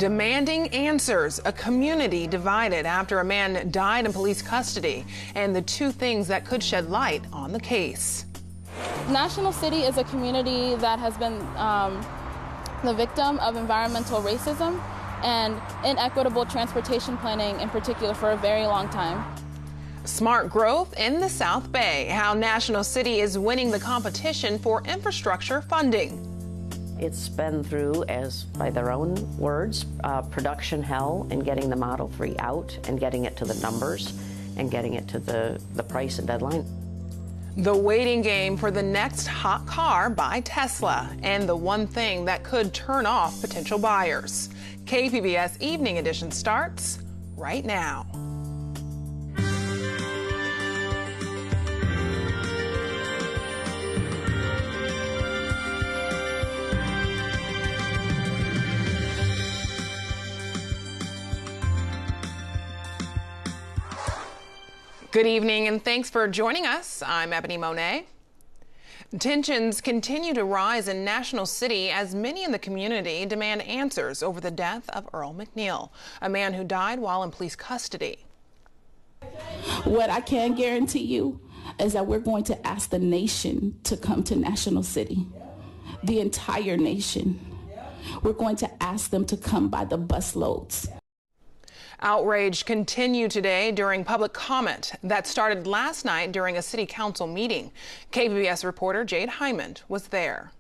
Demanding answers, a community divided after a man died in police custody, and the two things that could shed light on the case. National City is a community that has been the victim of environmental racism and inequitable transportation planning in particular for a very long time. Smart growth in the South Bay, how National City is winning the competition for infrastructure funding. It's been through, as by their own words, production hell in getting the Model 3 out and getting it to the numbers and getting it to the price and deadline. The waiting game for the next hot car by Tesla and the one thing that could turn off potential buyers. KPBS Evening Edition starts right now. Good evening and thanks for joining us. I'm Ebony Monet. Tensions continue to rise in National City as many in the community demand answers over the death of Earl McNeil, a man who died while in police custody. What I can guarantee you is that we're going to ask the nation to come to National City, the entire nation. We're going to ask them to come by the busloads. Outrage continued today during public comment that started last night during a city council meeting. KPBS reporter Jade Hyman was there.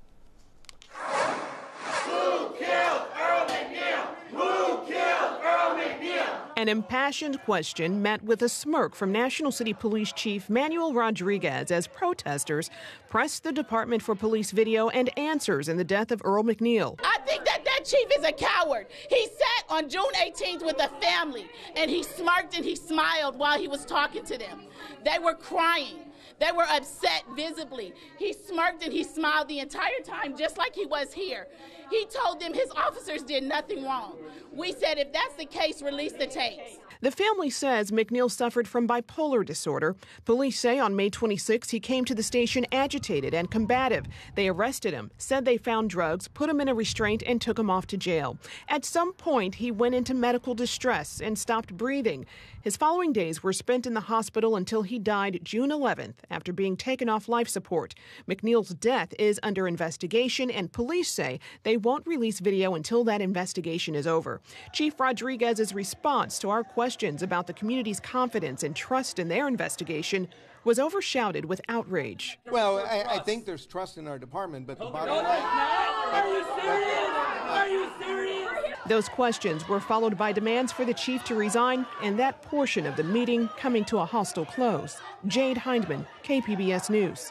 Who killed Earl McNeil? Who killed Earl McNeil? An impassioned question met with a smirk from National City Police Chief Manuel Rodriguez as protesters pressed the Department for Police video and answers in the death of Earl McNeil. I think that chief is a coward. He sat on June 18th with a family and he smirked and he smiled while he was talking to them. They were crying. They were upset visibly. He smirked and he smiled the entire time just like he was here. He told them his officers did nothing wrong. We said if that's the case, release the tapes. The family says McNeil suffered from bipolar disorder. Police say on May 26 he came to the station agitated and combative. They arrested him, said they found drugs, put him in a restraint and took him off to jail. At some point he went into medical distress and stopped breathing. His following days were spent in the hospital until he died June 11th after being taken off life support. McNeil's death is under investigation and police say they won't release video until that investigation is over. Chief Rodriguez's response to our questions about the community's confidence and trust in their investigation was overshadowed with outrage. Well, I think there's trust in our department, but the bottom line... Are you serious? Are you serious? Those questions were followed by demands for the chief to resign and that portion of the meeting coming to a hostile close. Jade Hyman, KPBS News.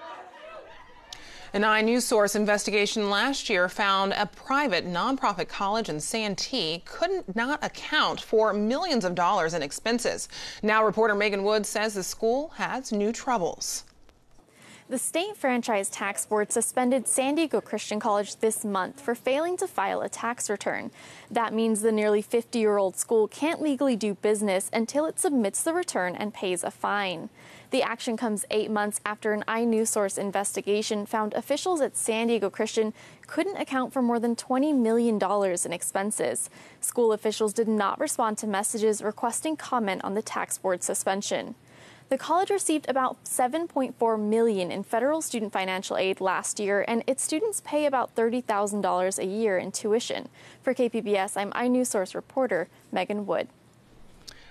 An iNews Source investigation last year found a private nonprofit college in Santee could not account for millions of dollars in expenses. Now reporter Megan Wood says the school has new troubles. The state franchise tax board suspended San Diego Christian College this month for failing to file a tax return. That means the nearly 50-year-old school can't legally do business until it submits the return and pays a fine. The action comes 8 months after an iNews Source investigation found officials at San Diego Christian couldn't account for more than $20 million in expenses. School officials did not respond to messages requesting comment on the tax board suspension. The college received about $7.4 million in federal student financial aid last year, and its students pay about $30,000 a year in tuition. For KPBS, I'm iNews Source reporter Megan Wood.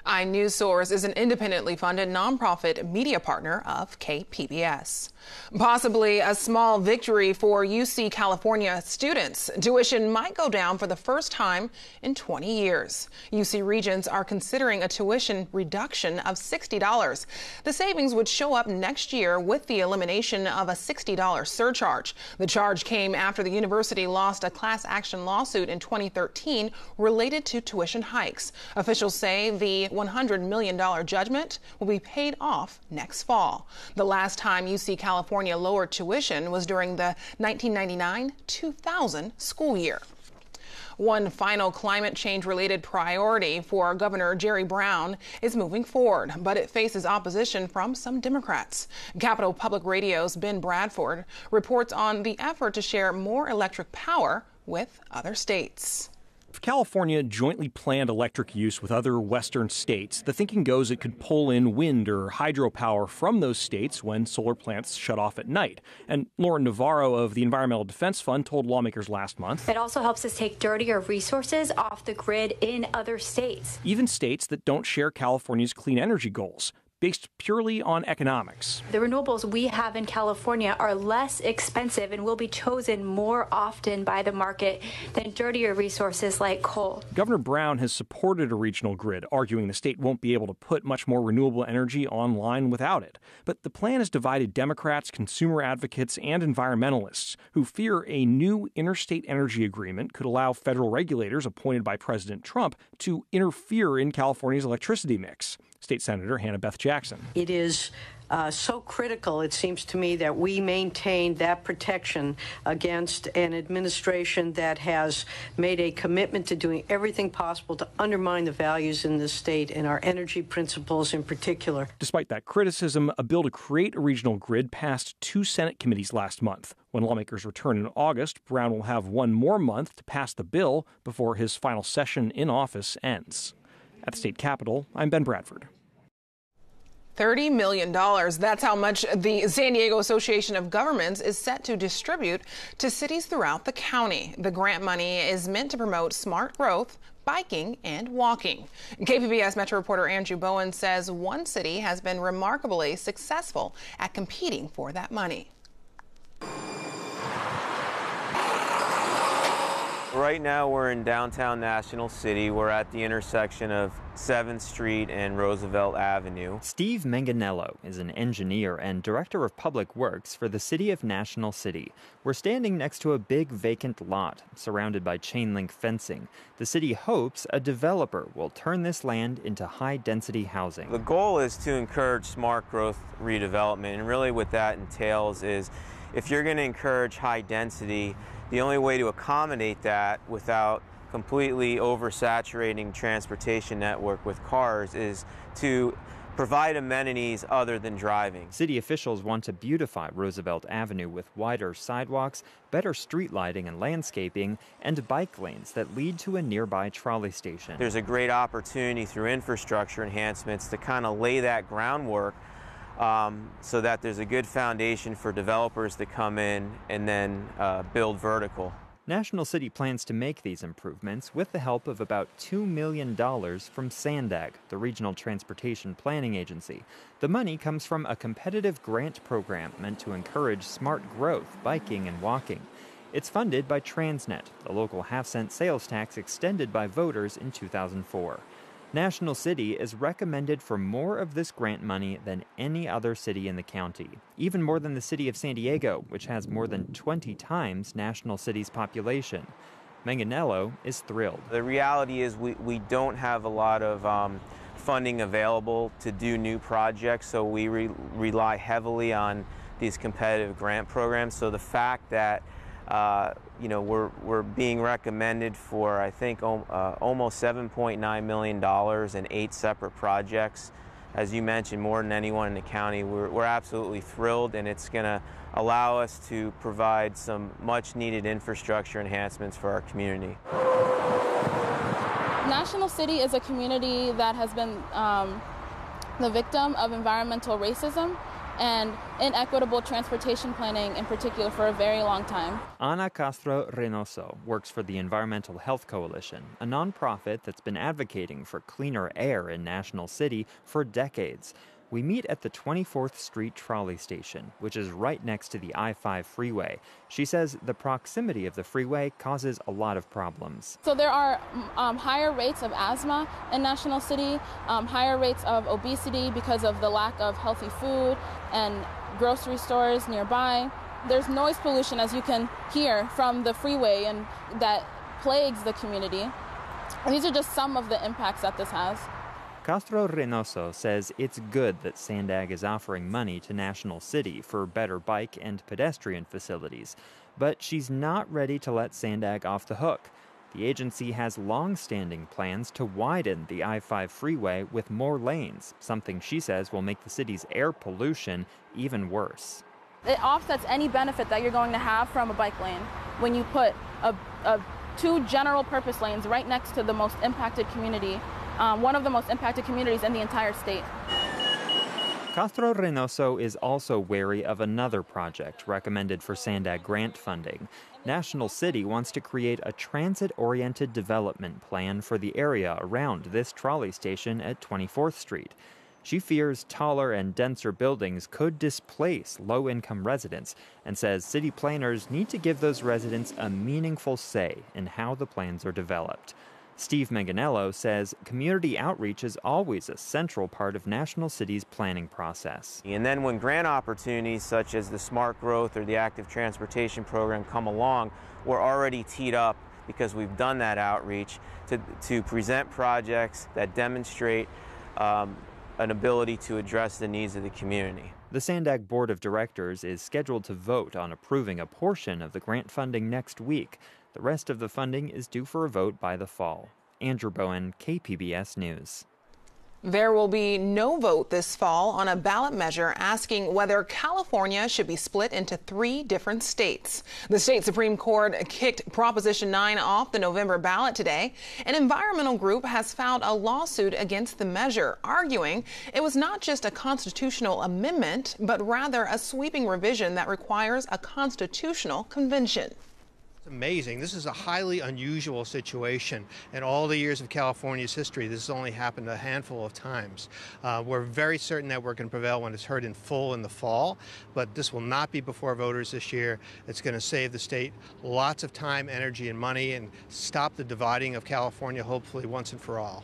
iNews Source is an independently funded nonprofit media partner of KPBS. Possibly a small victory for UC California students. Tuition might go down for the first time in 20 years. UC Regents are considering a tuition reduction of $60. The savings would show up next year with the elimination of a $60 surcharge. The charge came after the university lost a class action lawsuit in 2013 related to tuition hikes. Officials say the $100 million judgment will be paid off next fall. The last time UC California lowered tuition was during the 1999-2000 school year. One final climate change-related priority for Governor Jerry Brown is moving forward, but it faces opposition from some Democrats. Capitol Public Radio's Ben Bradford reports on the effort to share more electric power with other states. If California jointly planned electric use with other western states, the thinking goes it could pull in wind or hydropower from those states when solar plants shut off at night. And Lauren Navarro of the Environmental Defense Fund told lawmakers last month, it also helps us take dirtier resources off the grid in other states. Even states that don't share California's clean energy goals, based purely on economics. The renewables we have in California are less expensive and will be chosen more often by the market than dirtier resources like coal. Governor Brown has supported a regional grid, arguing the state won't be able to put much more renewable energy online without it. But the plan has divided Democrats, consumer advocates, and environmentalists who fear a new interstate energy agreement could allow federal regulators appointed by President Trump to interfere in California's electricity mix. State Senator Hannah Beth Jackson. It is so critical, it seems to me, that we maintain that protection against an administration that has made a commitment to doing everything possible to undermine the values in this state and our energy principles in particular. Despite that criticism, a bill to create a regional grid passed 2 Senate committees last month. When lawmakers return in August, Brown will have 1 more month to pass the bill before his final session in office ends. At the state capitol, I'm Ben Bradford. $30 million. That's how much the San Diego Association of Governments is set to distribute to cities throughout the county. The grant money is meant to promote smart growth, biking, and walking. KPBS Metro reporter Andrew Bowen says one city has been remarkably successful at competing for that money. Right now we're in downtown National City. We're at the intersection of 7th Street and Roosevelt Avenue. Steve Manganello is an engineer and director of public works for the city of National City. We're standing next to a big vacant lot surrounded by chain link fencing. The city hopes a developer will turn this land into high-density housing. The goal is to encourage smart growth redevelopment, and really what that entails is if you're going to encourage high density, the only way to accommodate that without completely oversaturating transportation network with cars is to provide amenities other than driving. City officials want to beautify Roosevelt Avenue with wider sidewalks, better street lighting and landscaping, and bike lanes that lead to a nearby trolley station. There's a great opportunity through infrastructure enhancements to kind of lay that groundwork so that there's a good foundation for developers to come in and then build vertical. National City plans to make these improvements with the help of about $2 million from SANDAG, the Regional Transportation Planning Agency. The money comes from a competitive grant program meant to encourage smart growth, biking, and walking. It's funded by Transnet, the local half-cent sales tax extended by voters in 2004. National City is recommended for more of this grant money than any other city in the county, even more than the city of San Diego, which has more than 20 times National City's population. Manganello is thrilled. The reality is we don't have a lot of funding available to do new projects, so we rely heavily on these competitive grant programs. So the fact that we're being recommended for, I think, almost $7.9 million in 8 separate projects. As you mentioned, more than anyone in the county. We're absolutely thrilled, and it's going to allow us to provide some much-needed infrastructure enhancements for our community. National City is a community that has been the victim of environmental racism and inequitable transportation planning in particular for a very long time. Ana Castro Reynoso works for the Environmental Health Coalition, a nonprofit that's been advocating for cleaner air in National City for decades. We meet at the 24th Street trolley station, which is right next to the I-5 freeway. She says the proximity of the freeway causes a lot of problems. So there are higher rates of asthma in National City, higher rates of obesity because of the lack of healthy food and grocery stores nearby. There's noise pollution, as you can hear, from the freeway, and that plagues the community. And these are just some of the impacts that this has. Castro Reynoso says it's good that SANDAG is offering money to National City for better bike and pedestrian facilities, but she's not ready to let SANDAG off the hook. The agency has long-standing plans to widen the I-5 freeway with more lanes, something she says will make the city's air pollution even worse. It offsets any benefit that you're going to have from a bike lane when you put a 2 general purpose lanes right next to the most impacted community, one of the most impacted communities in the entire state. Castro Reynoso is also wary of another project recommended for Sandag grant funding. National City wants to create a transit-oriented development plan for the area around this trolley station at 24th Street. She fears taller and denser buildings could displace low-income residents and says city planners need to give those residents a meaningful say in how the plans are developed. Steve Manganello says community outreach is always a central part of National City's planning process. And then when grant opportunities such as the Smart Growth or the Active Transportation Program come along, we're already teed up because we've done that outreach to present projects that demonstrate an ability to address the needs of the community. The Sandag Board of Directors is scheduled to vote on approving a portion of the grant funding next week. The rest of the funding is due for a vote by the fall. Andrew Bowen, KPBS News. There will be no vote this fall on a ballot measure asking whether California should be split into 3 different states. The state Supreme Court kicked Proposition 9 off the November ballot today. An environmental group has filed a lawsuit against the measure, arguing it was not just a constitutional amendment, but rather a sweeping revision that requires a constitutional convention. Amazing. This is a highly unusual situation. In all the years of California's history, this has only happened a handful of times. We're very certain that we're going to prevail when it's heard in full in the fall, but this will not be before voters this year. It's going to save the state lots of time, energy, and money and stop the dividing of California, hopefully once and for all.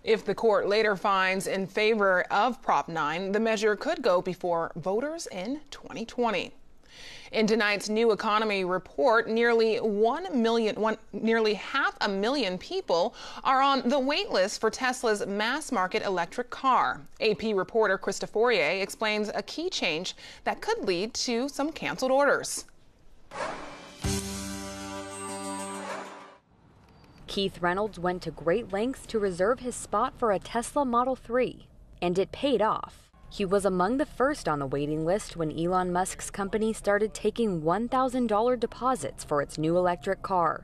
If the court later finds in favor of Prop 9, the measure could go before voters in 2020. In tonight's new economy report, nearly 500,000 people are on the wait list for Tesla's mass-market electric car. AP reporter Krista Fourier explains a key change that could lead to some canceled orders. Keith Reynolds went to great lengths to reserve his spot for a Tesla Model 3, and it paid off. He was among the first on the waiting list when Elon Musk's company started taking $1,000 deposits for its new electric car.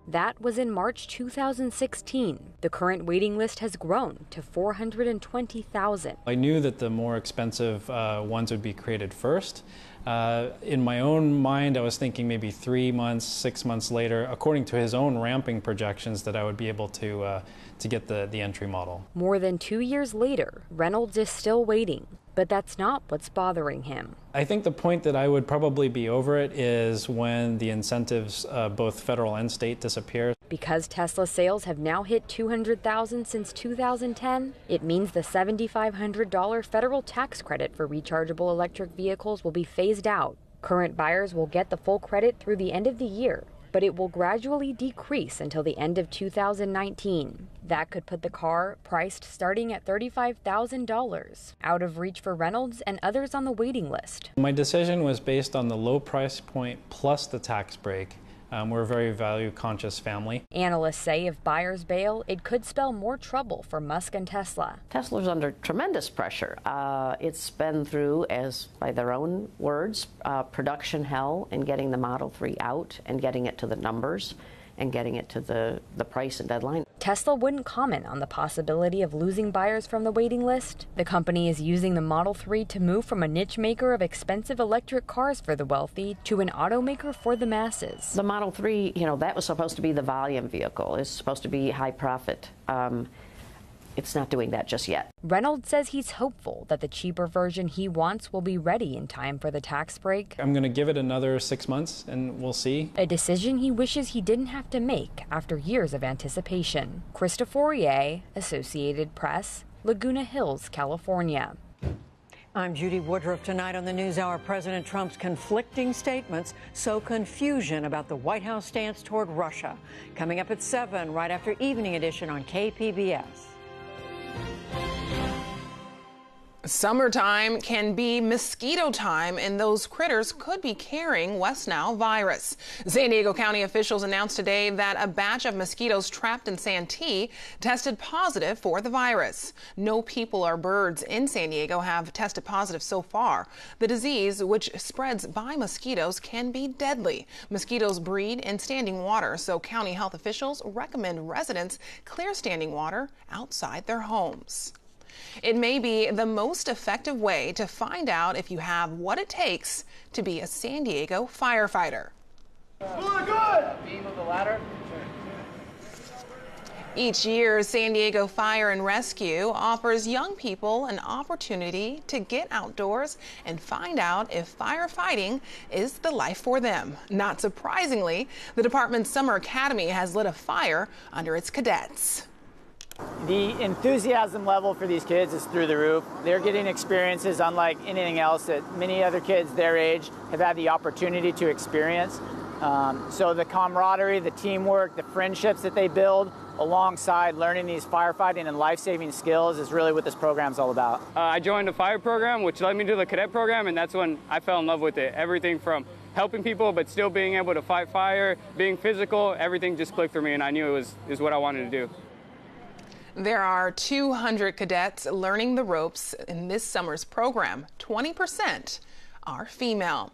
That was in March 2016. The current waiting list has grown to 420,000. I knew that the more expensive ones would be created first. In my own mind, I was thinking maybe 3 months, 6 months later, according to his own ramping projections, that I would be able to get the entry model. More than 2 years later, Reynolds is still waiting, but that's not what's bothering him. I think the point that I would probably be over it is when the incentives, both federal and state, disappear. Because Tesla sales have now hit 200,000 since 2010, it means the $7,500 federal tax credit for rechargeable electric vehicles will be phased out. Current buyers will get the full credit through the end of the year, but it will gradually decrease until the end of 2019. That could put the car, priced starting at $35,000, out of reach for Reynolds and others on the waiting list. My decision was based on the low price point plus the tax break. We're a very value-conscious family. Analysts say if buyers bail, it could spell more trouble for Musk and Tesla. Tesla's under tremendous pressure. It's been through, as by their own words, production hell in getting the Model 3 out and getting it to the numbers and getting it to the price and deadline. Tesla wouldn't comment on the possibility of losing buyers from the waiting list. The company is using the Model 3 to move from a niche maker of expensive electric cars for the wealthy to an automaker for the masses. The Model 3, that was supposed to be the volume vehicle. It's supposed to be high profit. It's not doing that just yet. Reynolds says he's hopeful that the cheaper version he wants will be ready in time for the tax break. I'm going to give it another 6 months and we'll see. A decision he wishes he didn't have to make after years of anticipation. Krista Fourier, Associated Press, Laguna Hills, California. I'm Judy Woodruff. Tonight on the NewsHour, President Trump's conflicting statements sow confusion about the White House stance toward Russia. Coming up at 7, right after Evening Edition on KPBS. Summertime can be mosquito time, and those critters could be carrying West Nile virus. San Diego County officials announced today that a batch of mosquitoes trapped in Santee tested positive for the virus. No people or birds in San Diego have tested positive so far. The disease, which spreads by mosquitoes, can be deadly. Mosquitoes breed in standing water, so county health officials recommend residents clear standing water outside their homes. It may be the most effective way to find out if you have what it takes to be a San Diego firefighter. Each year, San Diego Fire and Rescue offers young people an opportunity to get outdoors and find out if firefighting is the life for them. Not surprisingly, the department's Summer Academy has lit a fire under its cadets. The enthusiasm level for these kids is through the roof. They're getting experiences unlike anything else that many other kids their age have had the opportunity to experience. So the camaraderie, the teamwork, the friendships that they build alongside learning these firefighting and life-saving skills is really what this program is all about. I joined the fire program, which led me to the cadet program, and that's when I fell in love with it. Everything from helping people, but still being able to fight fire, being physical, everything just clicked for me, and I knew it was what I wanted to do. There are 200 cadets learning the ropes in this summer's program. 20% are female.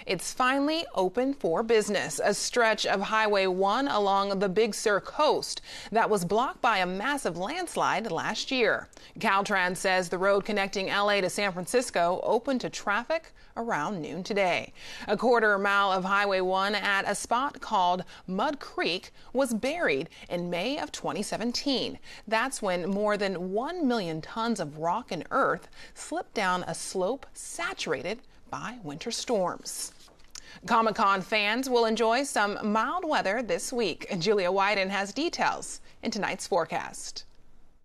It's finally open for business. A stretch of Highway 1 along the Big Sur coast that was blocked by a massive landslide last year. Caltrans says the road connecting LA to San Francisco opened to traffic around noon today. A quarter mile of Highway 1 at a spot called Mud Creek was buried in May of 2017. That's when more than 1 million tons of rock and earth slipped down a slope saturated by winter storms. Comic-Con fans will enjoy some mild weather this week. Julia Wyden has details in tonight's forecast.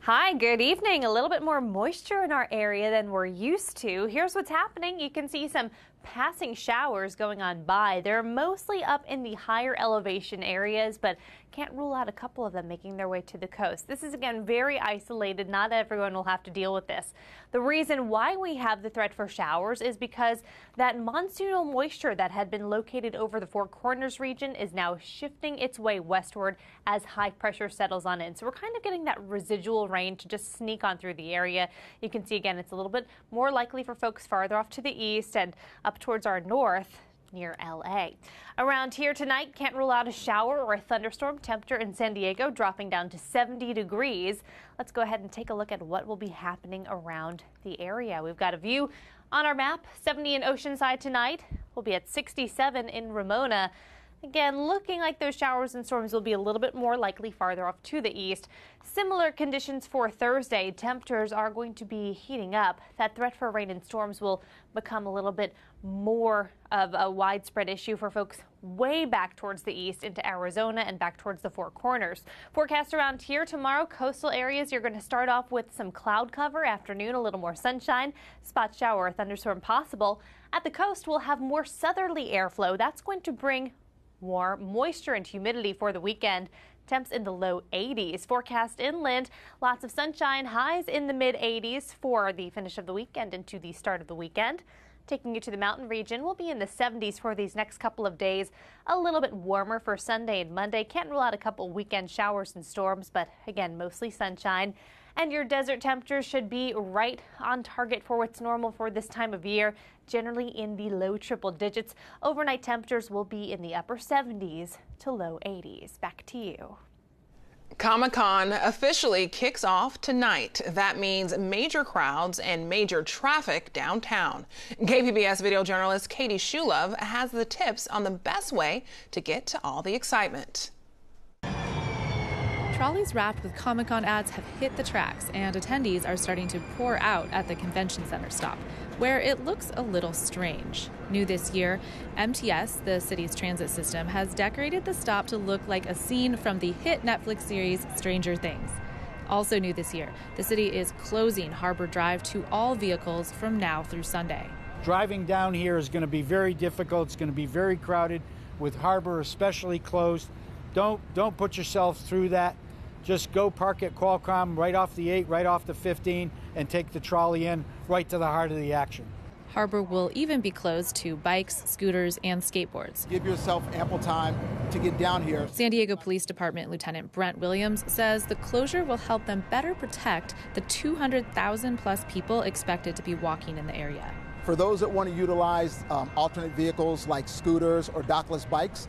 Hi, good evening. A little bit more moisture in our area than we're used to. Here's what's happening. You can see some passing showers going on by. They're mostly up in the higher elevation areas, but can't rule out a couple of them making their way to the coast. This is, again, very isolated. Not everyone will have to deal with this. The reason why we have the threat for showers is because that monsoonal moisture that had been located over the Four Corners region is now shifting its way westward as high pressure settles on in. So we're kind of getting that residual rain to just sneak on through the area. You can see, again, it's a little bit more likely for folks farther off to the east and up towards our north near LA. Around here tonight, can't rule out a shower or a thunderstorm. Temperature in San Diego dropping down to 70 degrees. Let's go ahead and take a look at what will be happening around the area. We've got a view on our map. 70 in Oceanside tonight. We'll be at 67 in Ramona. Again, looking like those showers and storms will be a little bit more likely farther off to the east. Similar conditions for Thursday. Temperatures are going to be heating up. That threat for rain and storms will become a little bit more of a widespread issue for folks way back towards the east into Arizona and back towards the Four Corners. Forecast around here tomorrow, coastal areas, you're going to start off with some cloud cover. Afternoon, a little more sunshine. Spot shower or thunderstorm possible. At the coast, we'll have more southerly airflow. That's going to bring more moisture and humidity for the weekend. Temps in the low 80s. Forecast inland, lots of sunshine, highs in the mid 80s for the finish of the weekend into the start of the weekend. Taking you to the mountain region, we'll be in the 70s for these next couple of days. A little bit warmer for Sunday and Monday. Can't rule out a couple weekend showers and storms, but again, mostly sunshine. And your desert temperatures should be right on target for what's normal for this time of year, generally in the low triple digits. Overnight temperatures will be in the upper 70s to low 80s. Back to you. Comic-Con officially kicks off tonight. That means major crowds and major traffic downtown. KPBS video journalist Katie Shulov has the tips on the best way to get to all the excitement. Trolleys wrapped with Comic-Con ads have hit the tracks, and attendees are starting to pour out at the convention center stop, where it looks a little strange. New this year, MTS, the city's transit system, has decorated the stop to look like a scene from the hit Netflix series Stranger Things. Also new this year, the city is closing Harbor Drive to all vehicles from now through Sunday. Driving down here is going to be very difficult. It's going to be very crowded, with Harbor especially closed. Don't put yourself through that. just go park at Qualcomm right off the 8, right off the 15, and take the trolley in right to the heart of the action. Harbor will even be closed to bikes, scooters, and skateboards. Give yourself ample time to get down here. San Diego Police Department Lieutenant Brent Williams says the closure will help them better protect the 200,000 plus people expected to be walking in the area. For those that want to utilize alternate vehicles like scooters or dockless bikes,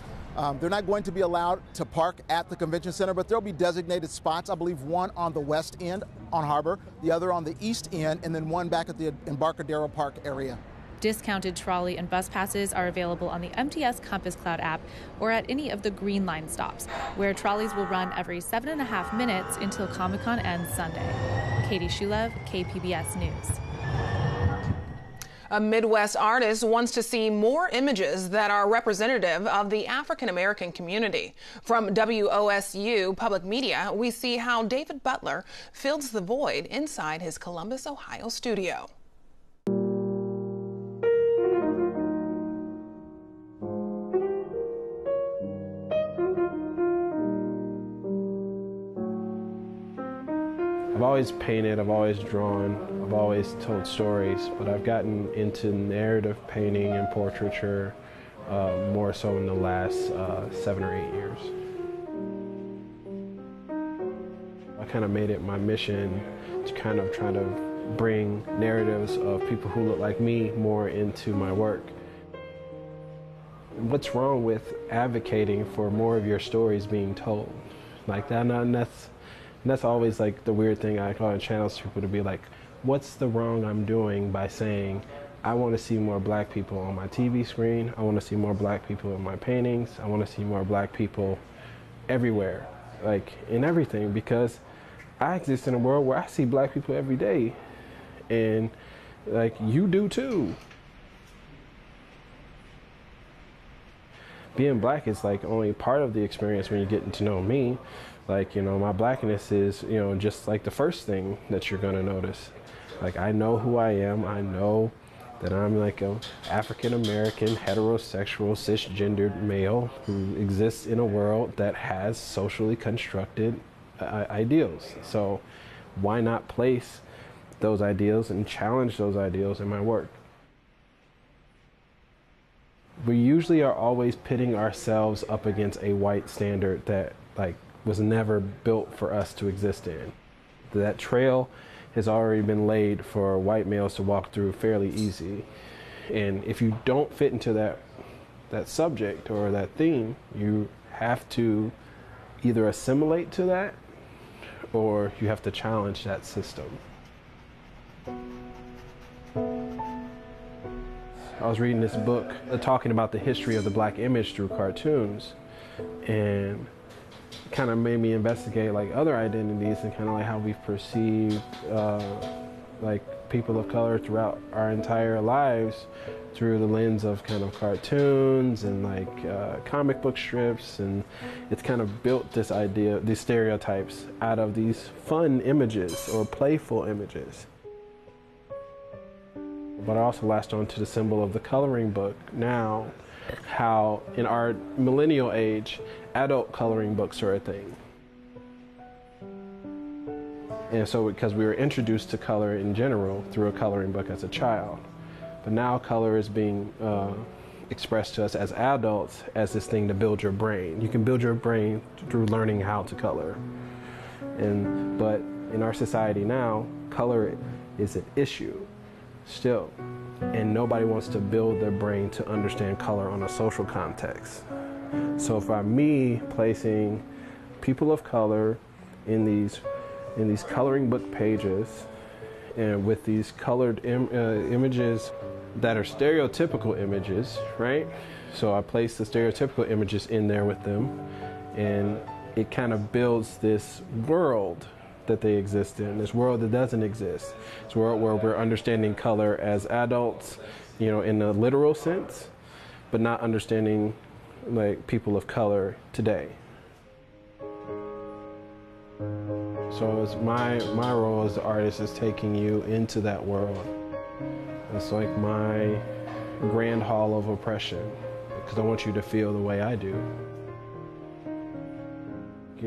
they're not going to be allowed to park at the convention center, but there'll be designated spots. I believe one on the west end on Harbor, the other on the east end, and then one back at the Embarcadero Park area. Discounted trolley and bus passes are available on the MTS Compass Cloud app or at any of the Green Line stops, where trolleys will run every 7.5 minutes until Comic-Con ends Sunday. Katie Shulev, KPBS News. A Midwest artist wants to see more images that are representative of the African American community. From WOSU Public Media, we see how David Butler fills the void inside his Columbus, Ohio studio. I've always painted, I've always drawn, I've always told stories, but I've gotten into narrative painting and portraiture more so in the last 7 or 8 years. I kind of made it my mission to kind of try to bring narratives of people who look like me more into my work. What's wrong with advocating for more of your stories being told? Like that, and that's always like the weird thing I call it, channels people to be like, what's the wrong I'm doing by saying, I want to see more black people on my TV screen, I want to see more black people in my paintings, I want to see more black people everywhere, like in everything, because I exist in a world where I see black people every day, and like you do too. Being black is like only part of the experience when you're getting to know me. Like, you know, my blackness is, you know, just like the first thing that you're gonna notice. Like, I know who I am. I know that I'm like a African-American, heterosexual, cisgendered male who exists in a world that has socially constructed ideals. So why not place those ideals and challenge those ideals in my work? We usually are always pitting ourselves up against a white standard that like was never built for us to exist in. That trail has already been laid for white males to walk through fairly easy. And if you don't fit into that subject or that theme, you have to either assimilate to that or you have to challenge that system. I was reading this book talking about the history of the black image through cartoons, and kind of made me investigate like other identities and kind of like how we've perceived like people of color throughout our entire lives through the lens of kind of cartoons and like comic book strips, and it's kind of built this idea, these stereotypes out of these fun images or playful images. But I also latched on to the symbol of the coloring book now, how in our millennial age, adult coloring books are a thing. And so because we were introduced to color in general through a coloring book as a child, but now color is being expressed to us as adults as this thing to build your brain. You can build your brain through learning how to color. But in our society now, color is an issue still. And nobody wants to build their brain to understand color on a social context. So by me placing people of color in these coloring book pages and with these colored images that are stereotypical images, right? So I place the stereotypical images in there with them, and it kind of builds this world that they exist in, this world that doesn't exist. It's a world where we're understanding color as adults, you know, in a literal sense, but not understanding like people of color today. So it's my role as the artist is taking you into that world. It's like my grand hall of oppression, because I want you to feel the way I do.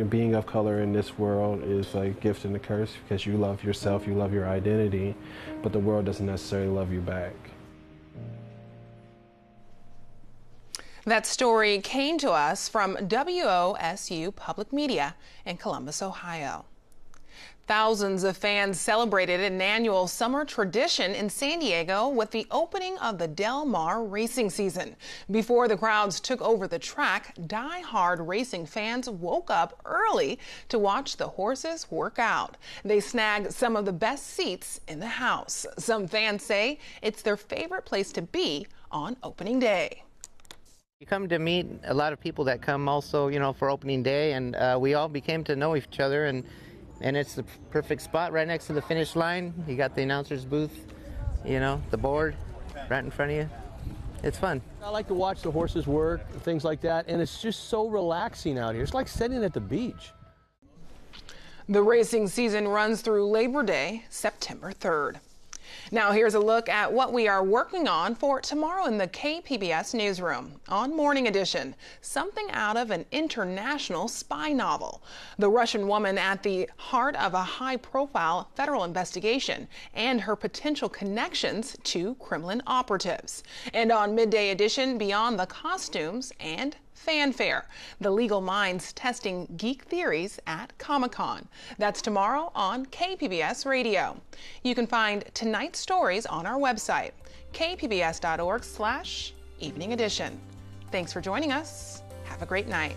being of color in this world is a gift and a curse, because you love yourself, you love your identity, but the world doesn't necessarily love you back. That story came to us from WOSU Public Media in Columbus, Ohio. Thousands of fans celebrated an annual summer tradition in San Diego with the opening of the Del Mar racing season. Before the crowds took over the track, die-hard racing fans woke up early to watch the horses work out. They snagged some of the best seats in the house. Some fans say it's their favorite place to be on opening day. You come to meet a lot of people that come also, for opening day, and we all became to know each other, and it's the perfect spot right next to the finish line. You got the announcer's booth, the board right in front of you. It's fun. I like to watch the horses work, things like that, and it's just so relaxing out here. It's like sitting at the beach. The racing season runs through Labor Day, September 3rd. Now here's a look at what we are working on for tomorrow in the KPBS newsroom. On Morning Edition, something out of an international spy novel. The Russian woman at the heart of a high-profile federal investigation and her potential connections to Kremlin operatives. And on Midday Edition, beyond the costumes and fanfare, the legal minds testing geek theories at Comic-Con. That's tomorrow on KPBS Radio. You can find tonight's stories on our website, kpbs.org/evening edition. Thanks for joining us. Have a great night.